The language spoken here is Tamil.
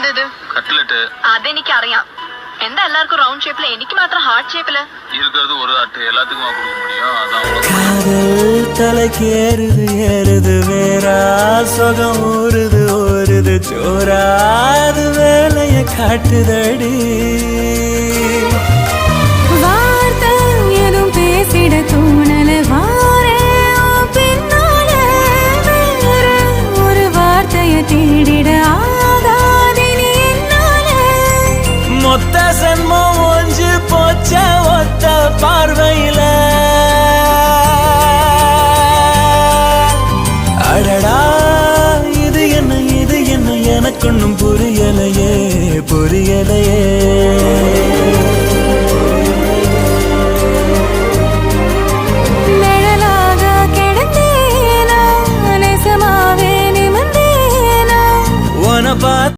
എന്തത് കട്ട്ലറ്റ് അതെനിക്കറിയാം. എന്താ എല്ലാവർക്കും റൗണ്ട് ഷേപ്പില്, എനിക്ക് മാത്രം ഹാർട്ട് ഷേപ്പില്? இருக்கிறது ஒரு அட்டை, எல்லாத்துக்குமா கொடுக்க முடியும்? அதான் காதல் தலைக்கு ஏறுது ஏறுது வேறா சொகம் ஊறுது ஊறுது சோறாது வேலைய காட்டுதடி. வார்த்தை எதுவும் பேசிட தோணல, வாரே பின்னால வேற ஒரு வார்த்தைய தேடிட ஆகாதினி என்னால. மொத்த சன்மம் ஒஞ்சு போச்ச ஒத்த பார்வையில. அடடா இது என்ன எனக்கொன்னும் புரியலையே புரியலையே.